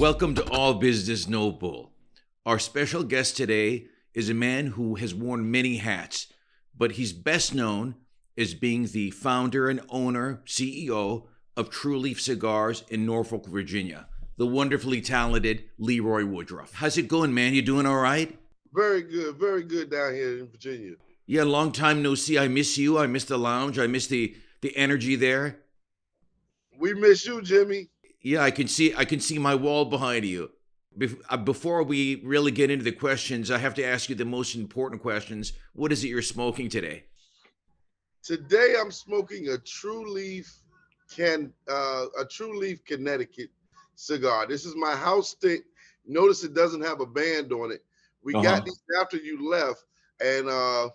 Welcome to All Business No Bull. Our special guest today is a man who has worn many hats, but he's best known as being the founder and owner, CEO of Tru Leaf Cigars in Norfolk, Virginia, the wonderfully talented Leroy Woodruff. How's it going, man? You doing all right? Very good down here in Virginia. Yeah, long time no see. I miss you. I miss the lounge. I miss the energy there. We miss you, Jimmy. Yeah, I can see my wall behind you. Before we really get into the questions, I have to ask you the most important questions. What is it you're smoking today? Today I'm smoking a Tru Leaf Connecticut cigar. This is my house stick. Notice it doesn't have a band on it. We got these after you left, and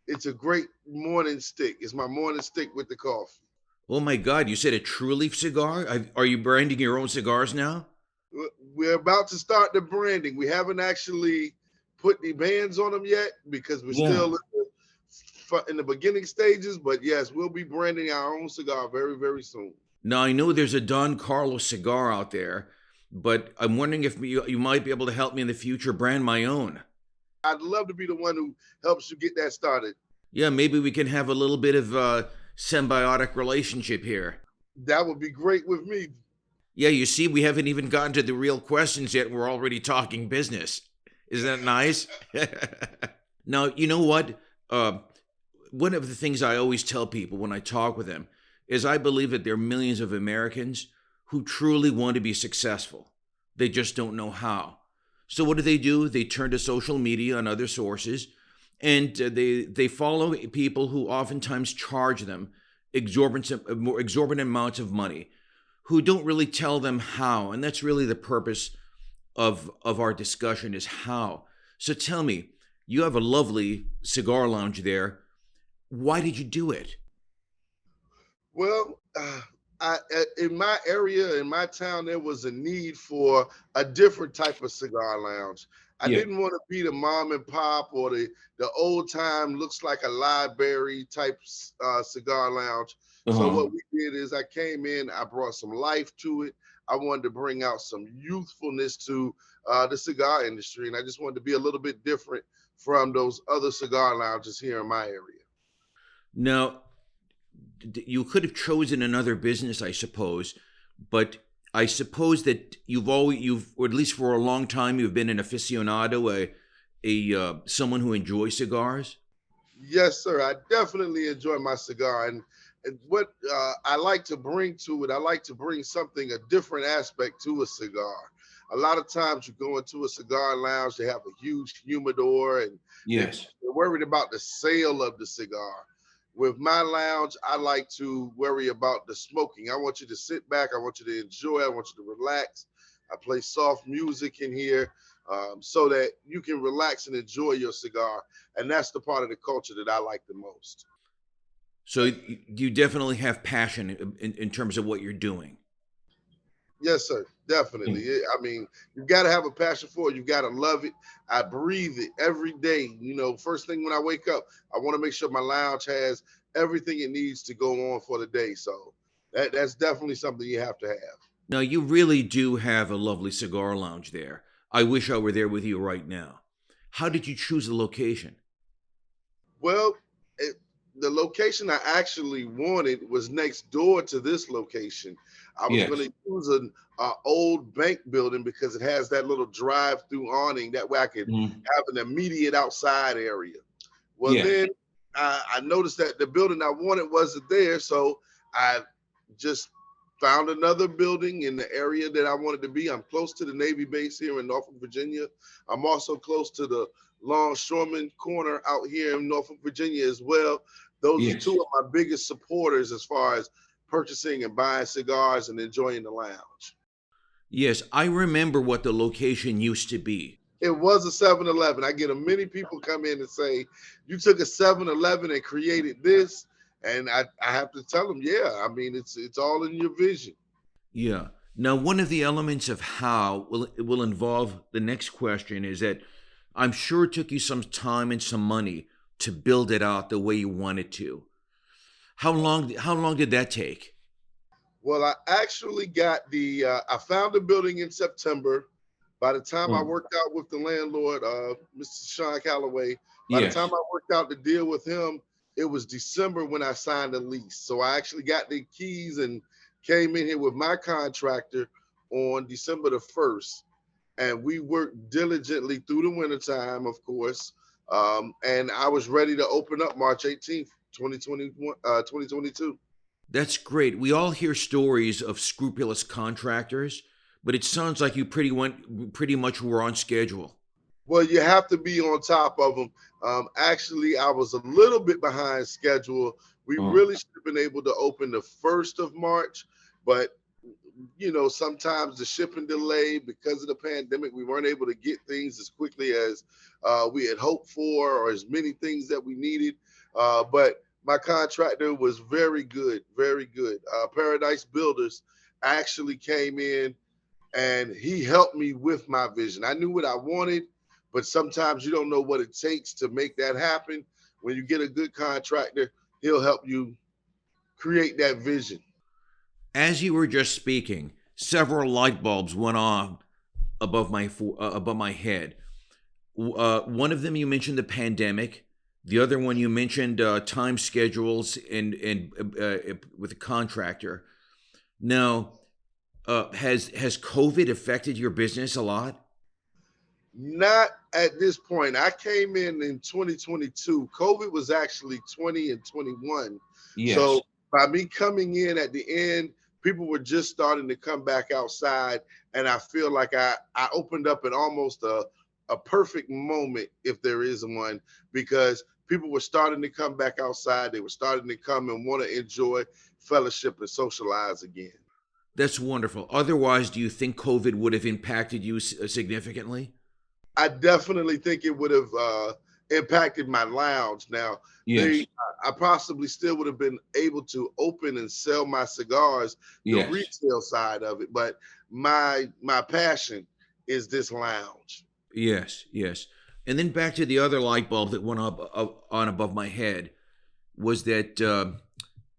it's a great morning stick. It's my morning stick with the coffee. Oh my God, you said a Tru Leaf cigar? Are you branding your own cigars now? We're about to start the branding. We haven't actually put the bands on them yet because we're still in the beginning stages. But yes, we'll be branding our own cigar very, very soon. Now, I know there's a Don Carlos cigar out there, but I'm wondering if you might be able to help me in the future brand my own. I'd love to be the one who helps you get that started. Yeah, maybe we can have a little bit of a symbiotic relationship here. That would be great with me. Yeah, you see, we haven't even gotten to the real questions yet. We're already talking business. Isn't that nice? Now, you know what? One of the things I always tell people when I talk with them is I believe that there are millions of Americans who truly want to be successful. They just don't know how. So what do? They turn to social media and other sources, and they follow people who oftentimes charge them exorbitant amounts of money, who don't really tell them how. And that's really the purpose of our discussion, is how. So tell me, you have a lovely cigar lounge there. Why did you do it? Well, in my area, in my town, there was a need for a different type of cigar lounge. I didn't want to be the mom and pop or the old time looks like a library type cigar lounge. So what we did is I came in, I brought some life to it. I wanted to bring out some youthfulness to the cigar industry, and I just wanted to be a little bit different from those other cigar lounges here in my area. Now, you could have chosen another business, I suppose, but I suppose that or at least for a long time, you've been an aficionado, someone who enjoys cigars. Yes, sir. I definitely enjoy my cigar, and what I like to bring to it, I like to bring a different aspect to a cigar. A lot of times you go into a cigar lounge, they have a huge humidor, and Yes. they're worried about the sale of the cigar. With my lounge, I like to worry about the smoking. I want you to sit back. I want you to enjoy. I want you to relax. I play soft music in here so that you can relax and enjoy your cigar. And that's the part of the culture that I like the most. So you definitely have passion in terms of what you're doing. Yes, sir. Definitely. I mean, you've got to have a passion for it. You've got to love it. I breathe it every day. You know, first thing when I wake up, I want to make sure my lounge has everything it needs to go on for the day. So that's definitely something you have to have. Now, you really do have a lovely cigar lounge there. I wish I were there with you right now. How did you choose the location? Well, the location I actually wanted was next door to this location. I was going to use an old bank building because it has that little drive-through awning. That way I could have an immediate outside area. Well, then I noticed that the building I wanted wasn't there. So I just found another building in the area that I wanted to be. I'm close to the Navy base here in Norfolk, Virginia. I'm also close to the Longshoreman Corner out here in Norfolk, Virginia as well. Those are two of my biggest supporters as far as purchasing and buying cigars and enjoying the lounge. Yes, I remember what the location used to be. It was a 7-Eleven. I get many people come in and say, you took a 7-Eleven and created this. And I have to tell them, yeah, I mean, it's all in your vision. Yeah. Now, one of the elements of how will involve the next question is that I'm sure it took you some time and some money to build it out the way you wanted to. How long did that take? Well, I actually got I found the building in September. By the time I worked out with the landlord, Mr. Sean Calloway, by the time Yes. I worked out the deal with him, it was December when I signed the lease. So I actually got the keys and came in here with my contractor on December the 1st. And we worked diligently through the wintertime, of course. And I was ready to open up March 18th, 2022. That's great. We all hear stories of scrupulous contractors, but it sounds like you pretty much were on schedule. Well, you have to be on top of them. Actually, I was a little bit behind schedule. We Oh, really should have been able to open the 1st of March, but sometimes the shipping delay because of the pandemic, we weren't able to get things as quickly as we had hoped for, or as many things that we needed. But my contractor was very good, very good. Paradise Builders actually came in and he helped me with my vision. I knew what I wanted, but sometimes you don't know what it takes to make that happen. When you get a good contractor, he'll help you create that vision. as you were just speaking, several light bulbs went on above my head. One of them you mentioned the pandemic. The other one you mentioned time schedules and with a contractor. Now, has COVID affected your business a lot? Not at this point. I came in 2022. COVID was actually 20 and 21. Yes. So by me coming in at the end, people were just starting to come back outside. And I feel like I opened up at almost a perfect moment, if there is one, because people were starting to come back outside. They were starting to come and want to enjoy fellowship and socialize again. That's wonderful. Otherwise, do you think COVID would have impacted you significantly? I definitely think it would have impacted my lounge. Now, Yes. I possibly still would have been able to open and sell my cigars, the Yes. retail side of it, but my passion is this lounge. Yes. Yes. And then back to the other light bulb that went on above my head was that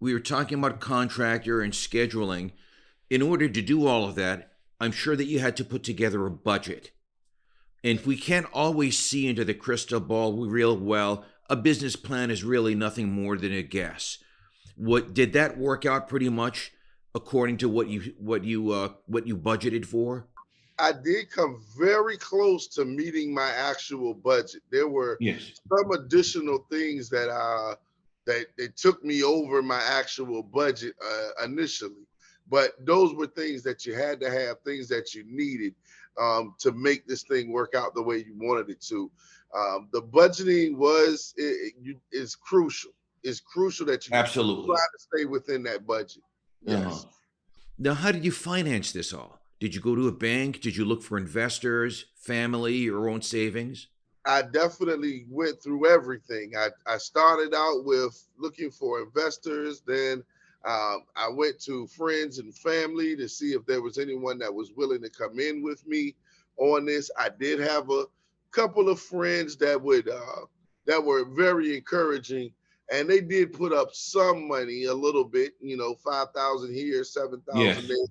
we were talking about contractor and scheduling. In order to do all of that, I'm sure that you had to put together a budget. And we can't always see into the crystal ball real well. A business plan is really nothing more than a guess. What did that work out pretty much according to what you budgeted for? I did come very close to meeting my actual budget. There were Yes. some additional things that it took me over my actual budget initially, but those were things that you had to have, things that you needed to make this thing work out the way you wanted it to. The budgeting is crucial. It's crucial that you try Absolutely. to stay within that budget. Uh-huh. Yes. Now, how did you finance this all? Did you go to a bank? Did you look for investors, family, your own savings? I definitely went through everything. I started out with looking for investors. Then I went to friends and family to see if there was anyone that was willing to come in with me on this. I did have a couple of friends that were very encouraging, and they did put up some money, a little bit, 5,000 here, 7,000 Yes. there.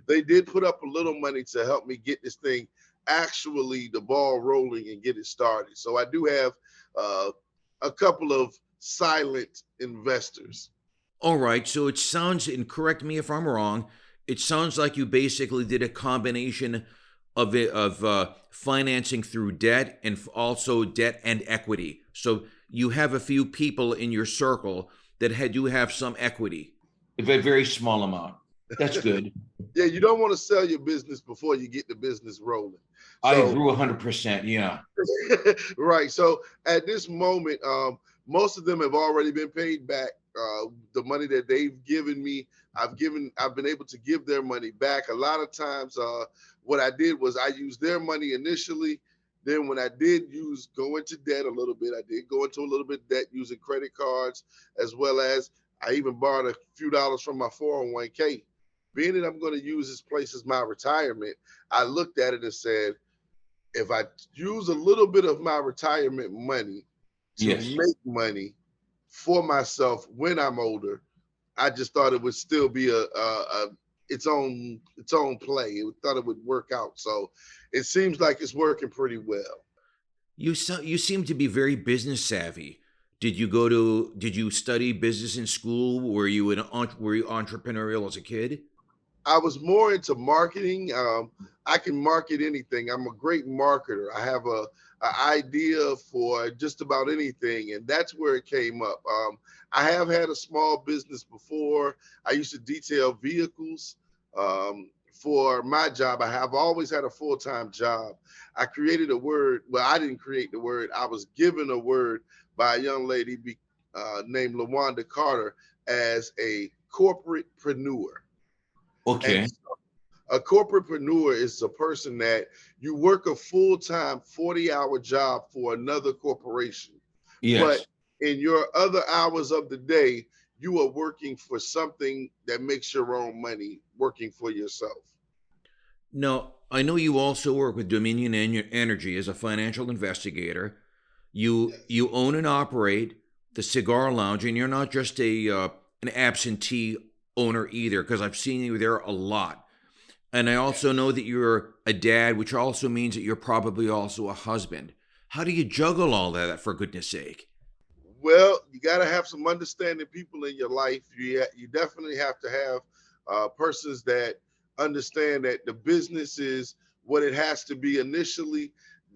They did put up a little money to help me get this thing actually the ball rolling and get it started. So I do have a couple of silent investors. All right. So it sounds, and correct me if I'm wrong, it sounds like you basically did a combination of financing through debt and also debt and equity. So you have a few people in your circle that do have some equity. A very small amount. That's good. Yeah, you don't want to sell your business before you get the business rolling. I So agree 100%. Yeah. right. So at this moment, most of them have already been paid back. The money that they've given me, I've been able to give their money back. A lot of times, what I did was I used their money initially. Then when I did go into debt a little bit, I did go into a little bit of debt using credit cards, as well as I even borrowed a few dollars from my 401k. Being that I'm going to use this place as my retirement, I looked at it and said, if I use a little bit of my retirement money to Yes. make money for myself when I'm older, I just thought it would still be a its own play. It thought it would work out. So it seems like it's working pretty well. You seem to be very business savvy. Did you study business in school? Were you entrepreneurial as a kid? I was more into marketing. I can market anything. I'm a great marketer. I have a idea for just about anything, and that's where it came up. I have had a small business before. I used to detail vehicles. For my job, I have always had a full time job. I created a word. Well, I didn't create the word. I was given a word by a young lady named LaWanda Carter as a corporatepreneur. And Okay. a corporatepreneur is a person that you work a full-time 40-hour job for another corporation, but Yes. in your other hours of the day, you are working for something that makes your own money, working for yourself. Now, I know you also work with Energy as a financial investigator. You Yes. own and operate the Cigar Lounge, and you're not just a an absentee owner either, because I've seen you there a lot. And I also know that you're a dad, which also means that you're probably also a husband. How do you juggle all that, for goodness sake? Well, you got to have some understanding people in your life. You definitely have to have persons that understand that the business is what it has to be initially.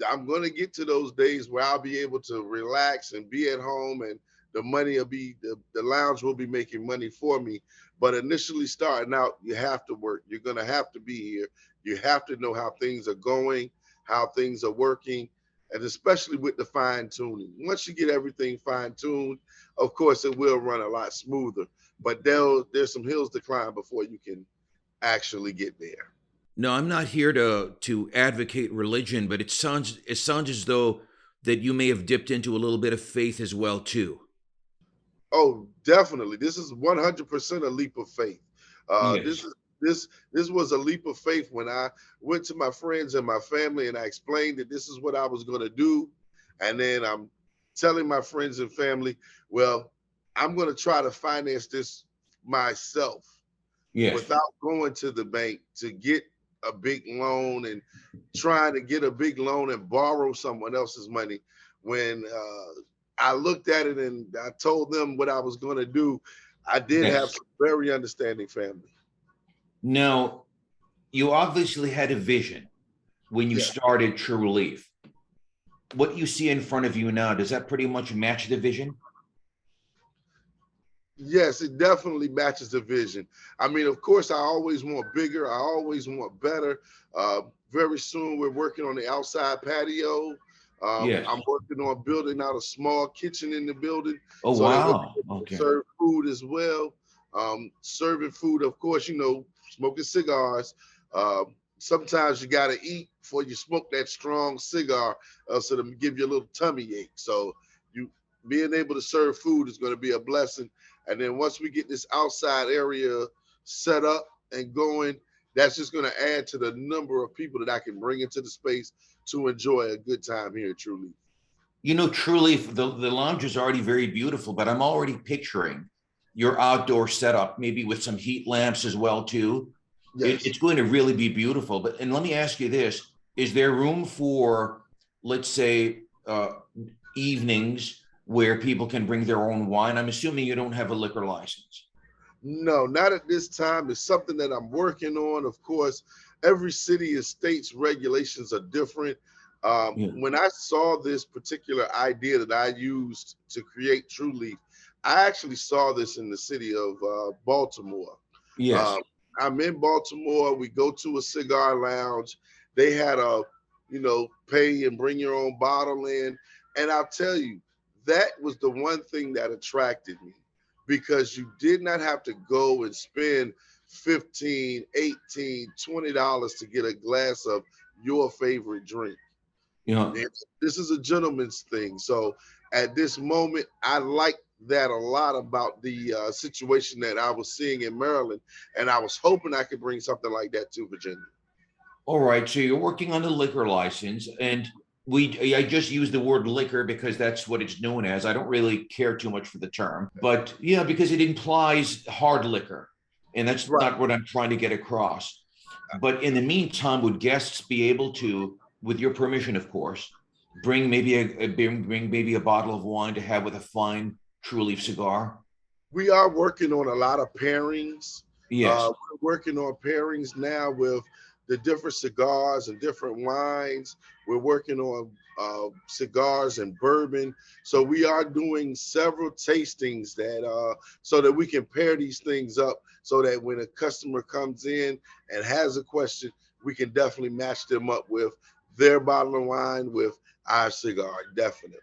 I'm going to get to those days where I'll be able to relax and be at home, and the money will be the lounge will be making money for me. But initially, starting out, you have to work. You're going to have to be here. You have to know how things are going, how things are working, and especially with the fine tuning. Once you get everything fine tuned, of course, it will run a lot smoother. But there's some hills to climb before you can actually get there. No, I'm not here to advocate religion, but it sounds as though that you may have dipped into a little bit of faith as well too. Oh, definitely. This is 100% a leap of faith. Uh, Yes. this is this was a leap of faith when I went to my friends and my family and I explained that this is what I was going to do, and then I'm telling my friends and family, well, I'm going to try to finance this myself Yes. without going to the bank to get a big loan and trying to get a big loan and borrow someone else's money. When I looked at it and I told them what I was going to do, I did have Yes. some very understanding family. Now, you obviously had a vision when you Yeah. started True Leaf. What you see in front of you now, does that pretty much match the vision? Yes, it definitely matches the vision. I mean, of course, I always want bigger. I always want better. Uh, Very soon, we're working on the outside patio. Yes. I'm working on building out a small kitchen in the building Oh, so that we'll be wow. able to Okay. serve food as well. Serving food, of course, smoking cigars. Sometimes you got to eat before you smoke that strong cigar, so to give you a little tummy ache. So you being able to serve food is going to be a blessing, and then once we get this outside area set up and going, that's just going to add to the number of people that I can bring into the space to enjoy a good time here, truly. Truly, the lounge is already very beautiful, but I'm already picturing your outdoor setup, maybe with some heat lamps as well too. Yes. It's going to really be beautiful. But and let me ask you this: is there room for, let's say, evenings where people can bring their own wine? I'm assuming you don't have a liquor license. No, not at this time. It's something that I'm working on. Of course, every city and state's regulations are different. Yeah. When I saw this particular idea that I used to create Tru Leaf, I actually saw this in the city of Baltimore. Yes. Um, I'm in Baltimore. We go to a cigar lounge. They had pay and bring your own bottle in. And I'll tell you, that was the one thing that attracted me because you did not have to go and spend 15, 18, $20 to get a glass of your favorite drink. Yeah. This is a gentleman's thing. So at this moment, I like that a lot about the situation that I was seeing in Maryland, and I was hoping I could bring something like that to Virginia. All right. So you're working on the liquor license, and I just use the word liquor because that's what it's known as. I don't really care too much for the term, but yeah, because it implies hard liquor, and that's Right. not what I'm trying to get across. But in the meantime, would guests be able to, with your permission, of course, bring maybe bring maybe a bottle of wine to have with a fine Tru Leaf cigar? We are working on a lot of pairings. Yes. We're working on pairings now with the different cigars and different wines. We're working on cigars and bourbon. So we are doing several tastings that so that we can pair these things up so that when a customer comes in and has a question, we can definitely match them up with their bottle of wine with our cigar, definitely.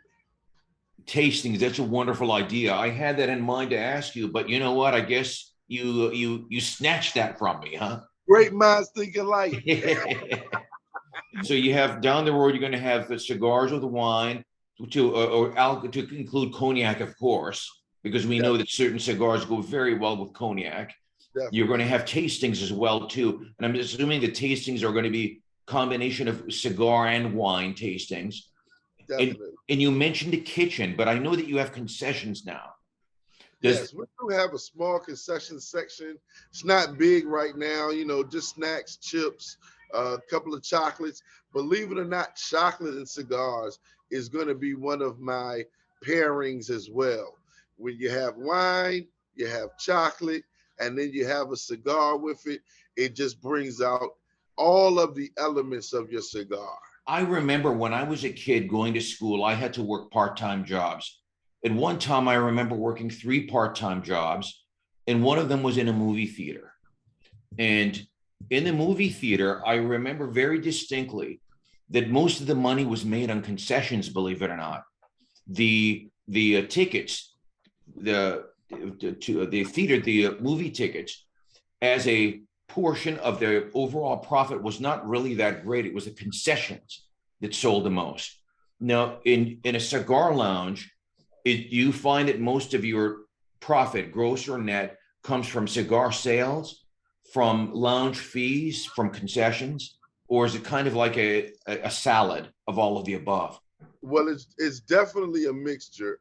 Tastings, that's a wonderful idea. I had that in mind to ask you, but you know what? I guess you snatched that from me, huh? Great minds think alike. So you have down the road, you're going to have the cigars with wine to include cognac, of course, because we know that certain cigars go very well with cognac. Definitely. You're going to have tastings as well too, and I'm assuming the tastings are going to be combination of cigar and wine tastings. Definitely. And you mentioned the kitchen, but I know that you have concessions now. Yes, we do have a small concession section. It's not big right now, just snacks, chips, a couple of chocolates. Believe it or not, chocolate and cigars is going to be one of my pairings as well. When you have wine, you have chocolate, and then you have a cigar with it, it just brings out all of the elements of your cigar. I remember when I was a kid going to school, I had to work part-time jobs. At one time, I remember working 3 part-time jobs, and one of them was in a movie theater. And in the movie theater, I remember very distinctly that most of the money was made on concessions, believe it or not. The tickets, the theater, the movie tickets, as a portion of the overall profit was not really that great. It was the concessions that sold the most. Now, in a cigar lounge, you find that most of your profit, gross or net, comes from cigar sales, from lounge fees, from concessions, or is it kind of like a salad of all of the above? Well, it's definitely a mixture.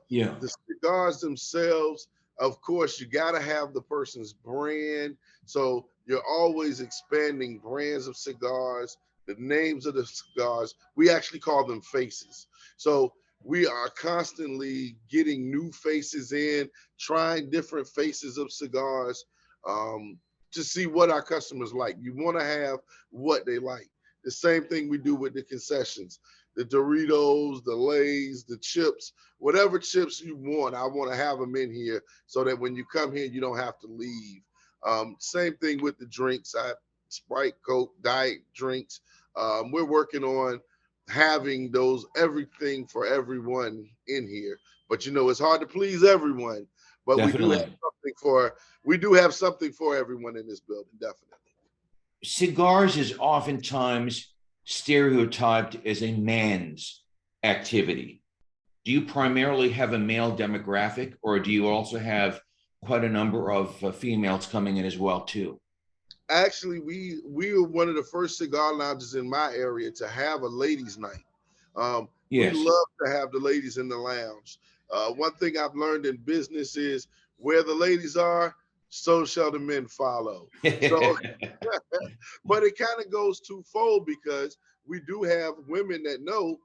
Yeah. The cigars themselves, of course, you got to have the person's brand. So you're always expanding brands of cigars, the names of the cigars. We actually call them faces. So we are constantly getting new faces in, trying different faces of cigars to see what our customers like. You want to have what they like. The same thing we do with the concessions, the Doritos, the Lays, the chips, whatever chips you want, I want to have them in here so that when you come here, you don't have to leave. Same thing with the drinks. Sprite, Coke, diet drinks. We're working on having those everything for everyone in here. But it's hard to please everyone. But Definitely. we do have something for everyone in this building, definitely. Cigars is oftentimes stereotyped as a man's activity. Do you primarily have a male demographic, or do you also have quite a number of females coming in as well too? Actually, we were one of the first cigar lounges in my area to have a ladies' night. We Yes. love to have the ladies in the lounge. One thing I've learned in business is where the ladies are, so shall the men follow. So, but it kind of goes twofold because we do have women that know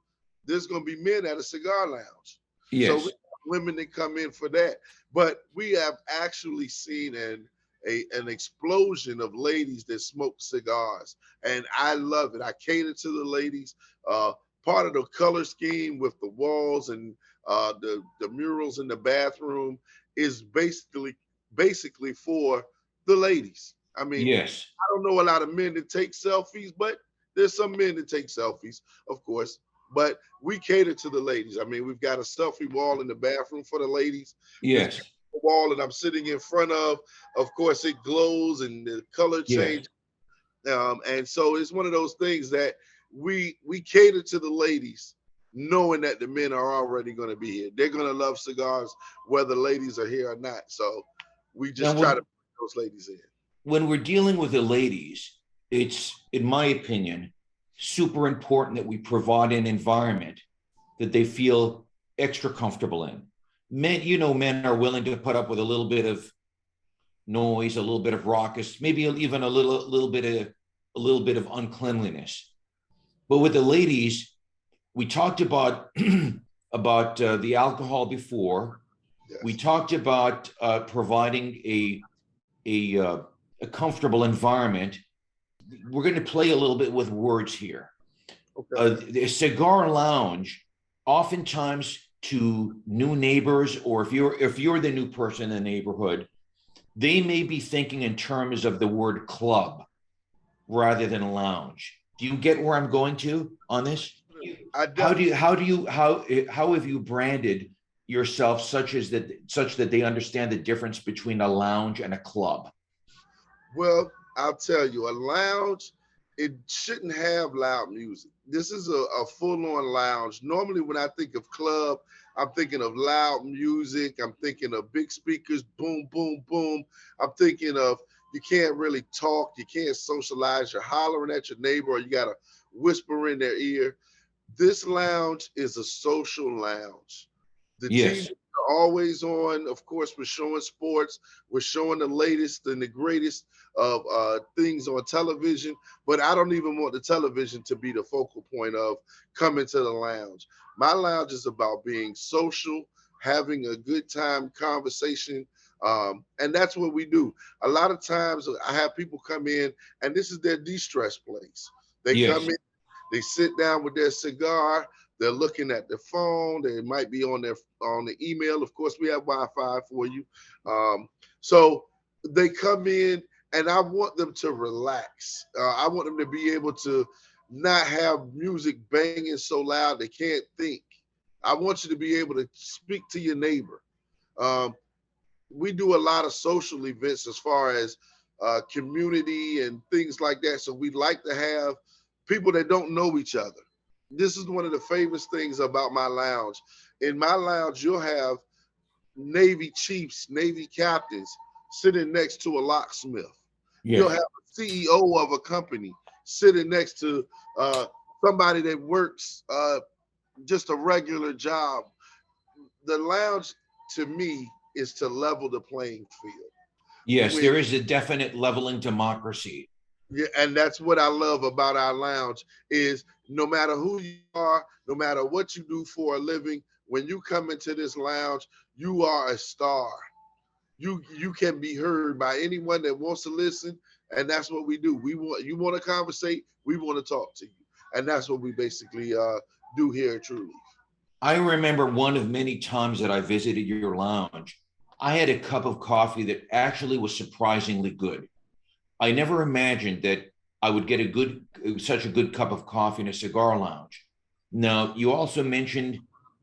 there's going to be men at a cigar lounge. Yes. So we have women that come in for that. But we have actually seen an explosion of ladies that smoke cigars, and I love it. I cater to the ladies. Part of the color scheme with the walls and the murals in the bathroom is basically for the ladies. I mean, yes. I don't know a lot of men that take selfies, but there's some men that take selfies, of course. But we cater to the ladies. I mean, we've got a selfie wall in the bathroom for the ladies. Yes. Wall that I'm sitting in front of course, it glows and the color change. Yes. And so it's one of those things that we cater to the ladies, knowing that the men are already going to be here. They're going to love cigars whether ladies are here or not. So we just try to bring those ladies in. When we're dealing with the ladies, it's, in my opinion, super important that we provide an environment that they feel extra comfortable in. Men, men are willing to put up with a little bit of noise, a little bit of raucous, maybe even a little bit of uncleanliness. But with the ladies, we talked about the alcohol before. Yes. We talked about providing a comfortable environment. We're going to play a little bit with words here. Okay. The Cigar Lounge, oftentimes to new neighbors, or if you're the new person in the neighborhood, they may be thinking in terms of the word club rather than lounge. Do you get where I'm going to on this? How have you branded yourself such that they understand the difference between a lounge and a club? Well, I'll tell you, a lounge, it shouldn't have loud music. This is a full-on lounge. Normally, when I think of club, I'm thinking of loud music. I'm thinking of big speakers, boom, boom, boom. I'm thinking of you can't really talk. You can't socialize. You're hollering at your neighbor, or you got to whisper in their ear. This lounge is a social lounge. The yes. TV are always on. Of course, we're showing sports. We're showing the latest and the greatest of things on television. But I don't even want the television to be the focal point of coming to the lounge. My lounge is about being social, having a good time, conversation. And that's what we do. A lot of times I have people come in and this is their de-stress place. They come in, they sit down with their cigar. They're looking at their phone. They might be on the email. Of course, we have Wi-Fi for you. So they come in, and I want them to relax. I want them to be able to not have music banging so loud they can't think. I want you to be able to speak to your neighbor. We do a lot of social events as far as community and things like that. So we like to have people that don't know each other. This is one of the famous things about my lounge. In my lounge, you'll have Navy chiefs, Navy captains sitting next to a locksmith. Yeah. You'll have a CEO of a company sitting next to somebody that works just a regular job. The lounge, to me, is to level the playing field. Yes, there is a definite leveling democracy. Yeah, and that's what I love about our lounge is no matter who you are, no matter what you do for a living, when you come into this lounge, you are a star. You can be heard by anyone that wants to listen, and that's what we do. You want to conversate, we want to talk to you, and that's what we basically do here at Tru Leaf. I remember one of many times that I visited your lounge. I had a cup of coffee that actually was surprisingly good. I never imagined that I would get such a good cup of coffee in a cigar lounge. Now, you also mentioned,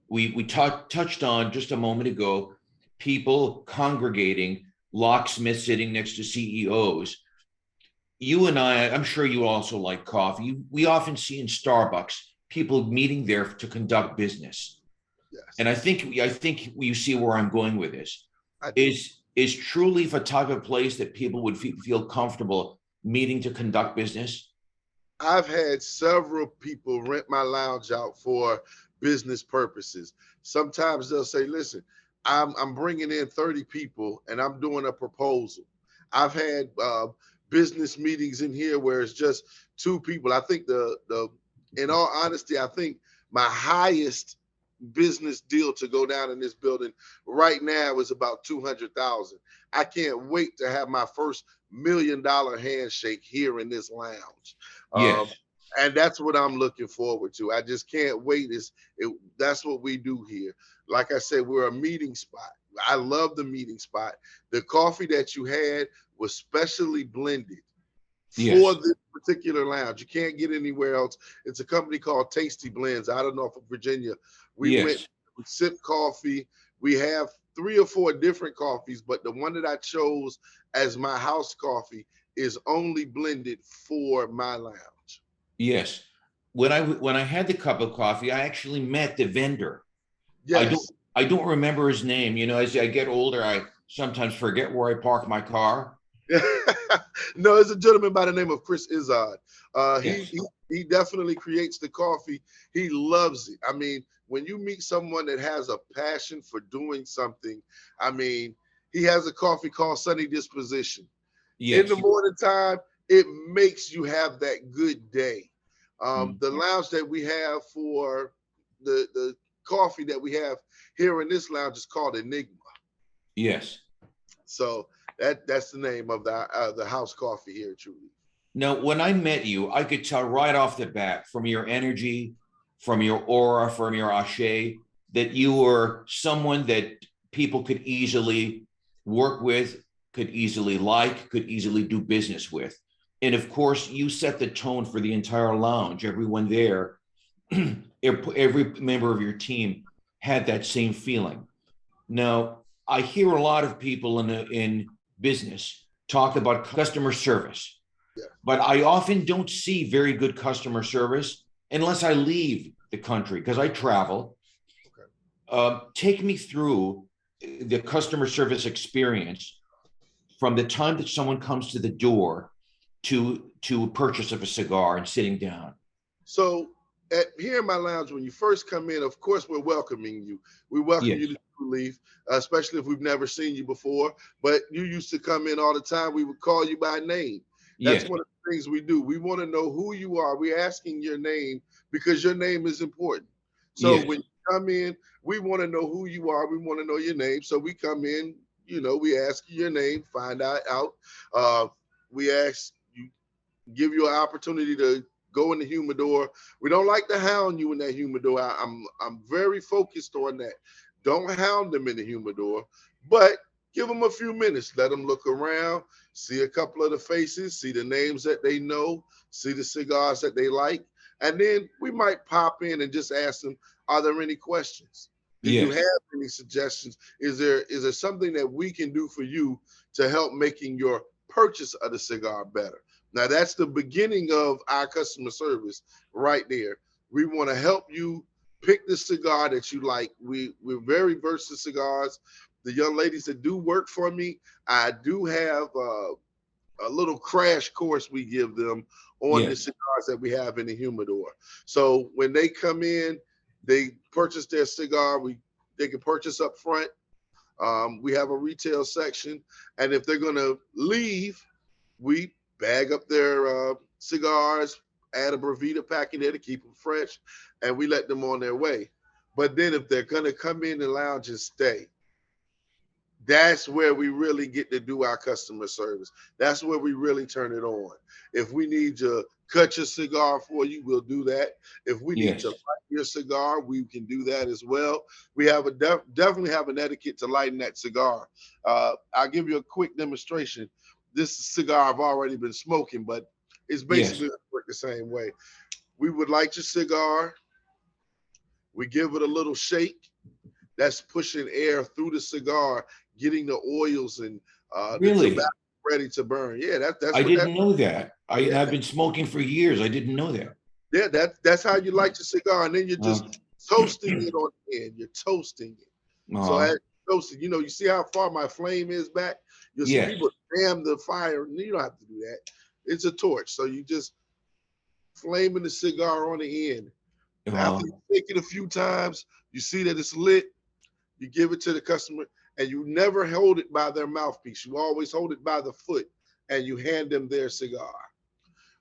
we touched on just a moment ago, people congregating, locksmiths sitting next to CEOs. You and I'm sure you also like coffee. We often see in Starbucks, people meeting there to conduct business. Yes. And I think you see where I'm going with this. Is Tru Leaf a type of place that people would feel comfortable meeting to conduct business? I've had several people rent my lounge out for business purposes. Sometimes they'll say, listen, I'm bringing in 30 people and I'm doing a proposal. I've had business meetings in here where it's just 2 people. I think in all honesty, I think my highest business deal to go down in this building right now is about 200,000. I can't wait to have my first $1 million handshake here in this lounge. Yes. And that's what I'm looking forward to. I just can't wait. That's what we do here. Like I said, we're a meeting spot. I love the meeting spot. The coffee that you had was specially blended for this particular lounge. You can't get anywhere else. It's a company called Tasty Blends out of Norfolk, Virginia. We sip coffee. We have 3 or 4 different coffees, but the one that I chose as my house coffee is only blended for my lounge. Yes. When I had the cup of coffee, I actually met the vendor. Yes. I don't remember his name. As I get older, I sometimes forget where I park my car. No, it's a gentleman by the name of Chris Izard. Yes. He definitely creates the coffee. He loves it. I mean, when you meet someone that has a passion for doing something, I mean, he has a coffee called Sunny Disposition. In the Yes. morning time, it makes you have that good day. Mm. The lounge that we have for the coffee that we have here in this lounge is called Enigma. Yes. So that's the name of the house coffee here, truly. Now, when I met you, I could tell right off the bat from your energy, from your aura, from your ashe, that you were someone that people could easily work with, could easily like, could easily do business with. And of course, you set the tone for the entire lounge. Everyone there, every member of your team had that same feeling. Now, I hear a lot of people in business talk about customer service, Yeah. but I often don't see very good customer service unless I leave the country because I travel. Okay. Take me through the customer service experience from the time that someone comes to the door to purchase of a cigar and sitting down. So here in my lounge, when you first come in, of course, we're welcoming you. We welcome Yes. you to Tru Leaf, especially if we've never seen you before. But you used to come in all the time. We would call you by name. That's Yes. one of the things we do. We want to know who you are. We're asking your name because your name is important. So Yes. when you come in, we want to know who you are. We want to know your name. So we come in, we ask you your name, find out. Uh, we ask you, give you an opportunity to go in the humidor. We don't like to hound you in that humidor. I'm very focused on that. Don't hound them in the humidor, but give them a few minutes. Let them look around, see a couple of the faces, see the names that they know, see the cigars that they like, and then we might pop in and just ask them, "Are there any questions? Do you Yes. have any suggestions? Is there something that we can do for you to help making your purchase of the cigar better?" Now that's the beginning of our customer service right there. We want to help you pick the cigar that you like. We're very versatile cigars. The young ladies that do work for me, I do have a little crash course we give them on the Yes. cigars that we have in the humidor. So when they come in, they purchase their cigar. They can purchase up front. We have a retail section, and if they're gonna leave, we bag up their cigars, add a Bravita pack in there to keep them fresh, and we let them on their way. But then if they're gonna come in the lounge and stay, that's where we really get to do our customer service. That's where we really turn it on. If we need to cut your cigar for you, we'll do that. If we need to Yes. light your cigar, we can do that as well. We have definitely have an etiquette to lighten that cigar. I'll give you a quick demonstration. This cigar I've already been smoking, but it's Yes. basically work the same way. We would light your cigar. We give it a little shake. That's pushing air through the cigar, getting the oils and the tobacco Really? ready to burn. Yeah, that's I what that. didn't know that. Yeah, I've been smoking for years. I didn't know that. yeah, that's how you light your cigar, and then you're Uh, just toasting it on the end. You're toasting it. So uh, as toasting, you see how far my flame is back. You'll see yes. people jam the fire. You don't have to do that. It's a torch, so you just flaming the cigar on the end. Uh, After you take it a few times, you see that it's lit. You give it to the customer, and you never hold it by their mouthpiece. You always hold it by the foot, and you hand them their cigar.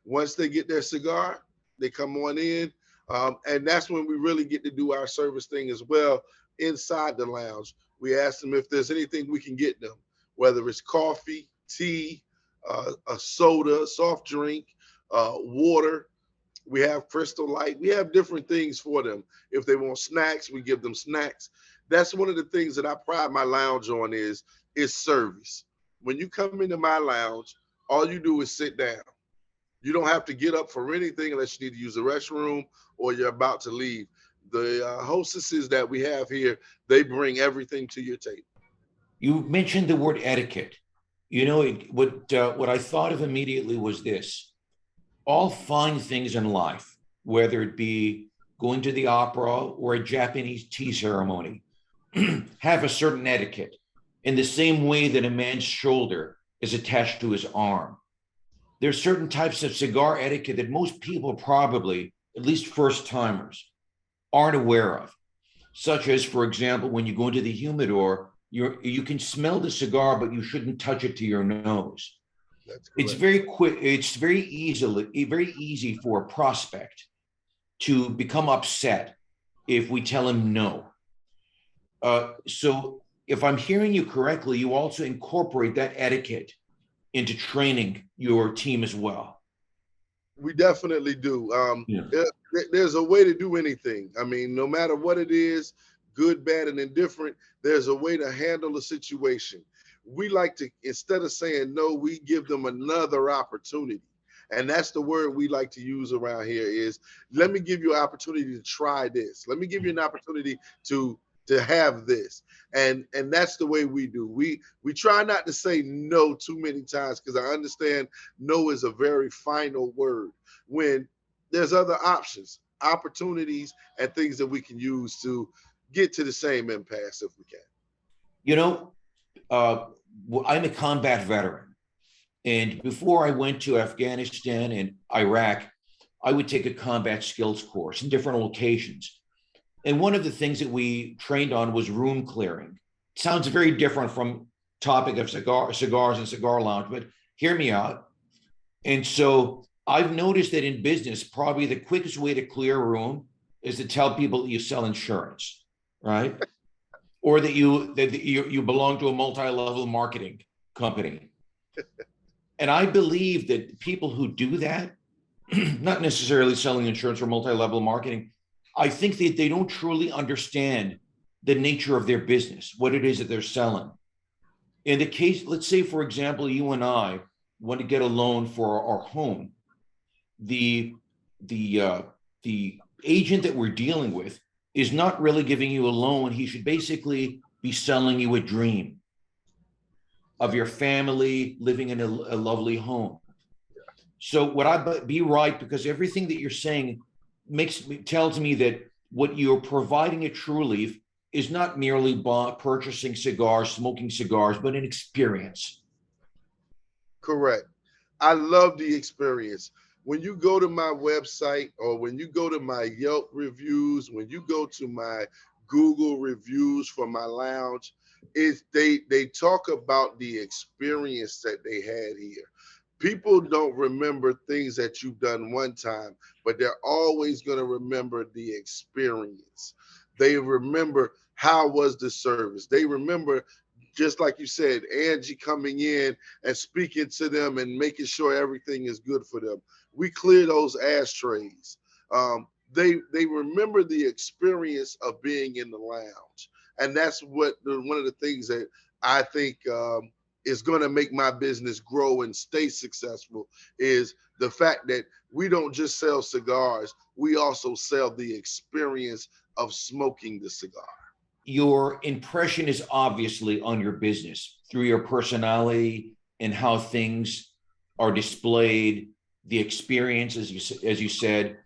Once they get their cigar, they come on in, and that's when we really get to do our service thing as well inside the lounge. We ask them if there's anything we can get them, whether it's coffee, tea, a soda, soft drink, water. We have Crystal Light. We have different things for them. If they want snacks, we give them snacks. That's one of the things that I pride my lounge on is service. When you come into my lounge, all you do is sit down. You don't have to get up for anything unless you need to use the restroom or you're about to leave. The hostesses that we have here, they bring everything to your table. you mentioned the word etiquette. What I thought of immediately was this: all fine things in life, whether it be going to the opera or a Japanese tea ceremony, have a certain etiquette. In the same way that a man's shoulder is attached to his arm, there's certain types of cigar etiquette that most people probably, at least first timers, aren't aware of, such as, for example, when you go into the humidor, you can smell the cigar, but you shouldn't touch it to your nose. It's very quick. It's very easy for a prospect to become upset if we tell him no. So if I'm hearing you correctly, you also incorporate that etiquette into training your team as well. We definitely do. There's a way to do anything. I mean, no matter what it is, good, bad, and indifferent, there's a way to handle a situation. We like to, instead of saying no, we give them another opportunity. And that's the word we like to use around here is, let me give you an opportunity to try this. Let me give you an opportunity to have this. And that's the way we do. We try not to say no too many times, because I understand no is a very final word when there's other options, opportunities, and things that we can use to get to the same impasse if we can. You know, I'm a combat veteran. And before I went to Afghanistan and Iraq, I would take a combat skills course in different locations. And one of the things that we trained on was room clearing. It sounds very different from topic of cigars and Cigar Lounge, but hear me out. And so I've noticed that in business, probably the quickest way to clear a room is to tell people that you sell insurance, right? Or that you belong to a multi-level marketing company. And I believe that people who do that, not necessarily selling insurance or multi-level marketing, I think that they don't truly understand the nature of their business, what it is that they're selling. In the case, let's say, for example, you and I want to get a loan for our home. The agent that we're dealing with is not really giving you a loan. He should basically be selling you a dream of your family living in a lovely home. So would I be right? Because everything that you're saying tells me that what you're providing at Tru Leaf is not merely purchasing cigars, smoking cigars, but an experience. Correct. I love the experience. When you go to my website, or when you go to my Yelp reviews, when you go to my Google reviews for my lounge, they talk about the experience that they had here. People don't remember things that you've done one time, but they're always going to remember the experience. They remember how was the service. They remember, just like you said, Angie coming in and speaking to them and making sure everything is good for them. We clear those ashtrays. They remember the experience of being in the lounge. And that's one of the things that I think is going to make my business grow and stay successful, is the fact that we don't just sell cigars, we also sell the experience of smoking the cigar. Your impression is obviously on your business through your personality and how things are displayed, the experience, as you said.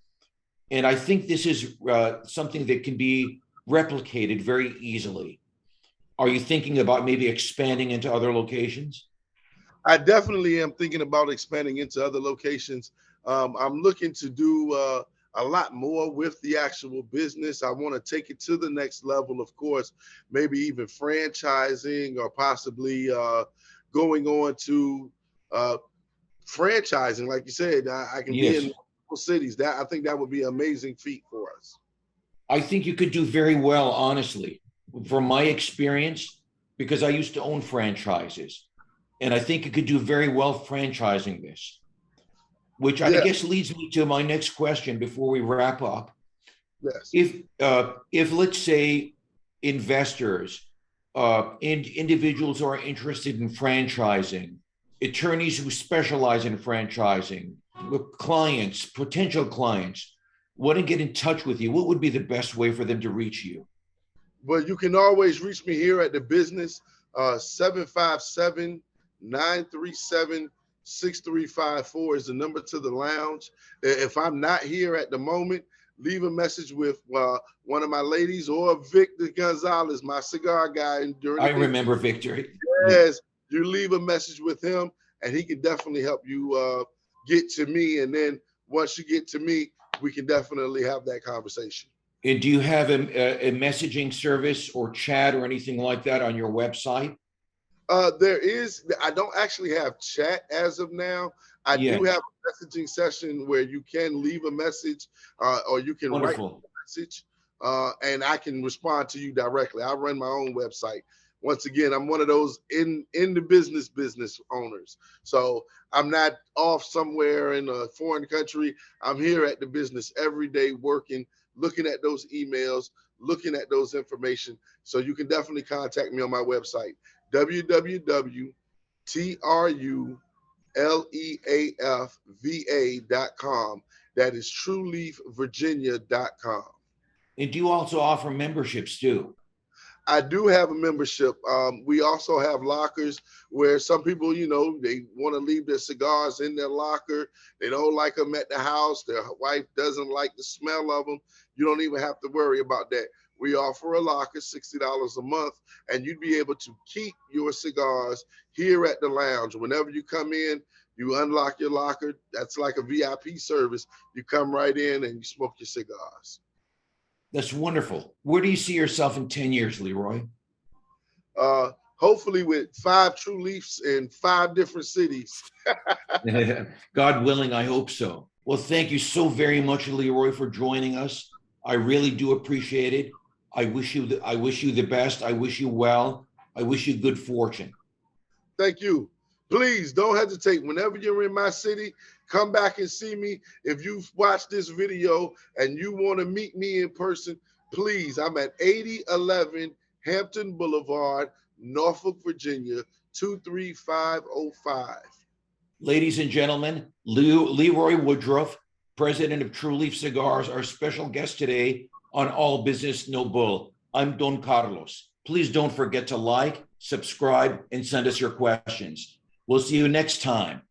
And I think this is something that can be replicated very easily. Are you thinking about maybe expanding into other locations? I definitely am thinking about expanding into other locations. I'm looking to do a lot more with the actual business. I want to take it to the next level, of course, maybe even franchising, or possibly going on to franchising. Like you said, I can be in multiple cities. I think that would be an amazing feat for us. I think you could do very well, honestly, from my experience, because I used to own franchises. And I think you could do very well franchising this, which I guess leads me to my next question before we wrap up. Yes. If let's say investors, individuals who are interested in franchising, attorneys who specialize in franchising, clients, potential clients, want to get in touch with you, what would be the best way for them to reach you? Well, you can always reach me here at the business, 757-937-6354 is the number to the lounge. If I'm not here at the moment, leave a message with one of my ladies, or Victor Gonzalez, my cigar guy. I remember Victor. Yes, you leave a message with him, and he can definitely help you get to me. And then once you get to me, we can definitely have that conversation. And do you have a messaging service or chat or anything like that on your website? There is. I don't actually have chat as of now. I do have a messaging session where you can leave a message, or you can write a message, and I can respond to you directly. I run my own website. Once again, I'm one of those in the business owners. So I'm not off somewhere in a foreign country. I'm here at the business every day, working, looking at those emails, looking at those information. So you can definitely contact me on my website, www.truleafva.com. That is trueleafvirginia.com. And do you also offer memberships too? I do have a membership. We also have lockers where some people, you know, they want to leave their cigars in their locker. They don't like them at the house. Their wife doesn't like the smell of them. You don't even have to worry about that. We offer a locker, $60 a month, and you'd be able to keep your cigars here at the lounge. Whenever you come in, you unlock your locker. That's like a VIP service. You come right in and you smoke your cigars. That's wonderful. Where do you see yourself in 10 years, Leroy? Hopefully with 5 Tru Leafs in 5 different cities. God willing, I hope so. Well, thank you so very much, Leroy, for joining us. I really do appreciate it. I wish you the best. I wish you well. I wish you good fortune. Thank you. Please don't hesitate. Whenever you're in my city, come back and see me. If you've watched this video and you want to meet me in person, please, I'm at 8011 Hampton Boulevard, Norfolk, Virginia, 23505. Ladies and gentlemen, Leroy Woodruff, president of Tru Leaf Cigars, our special guest today on All Business No Bull. I'm Don Carlos. Please don't forget to like, subscribe, and send us your questions. We'll see you next time.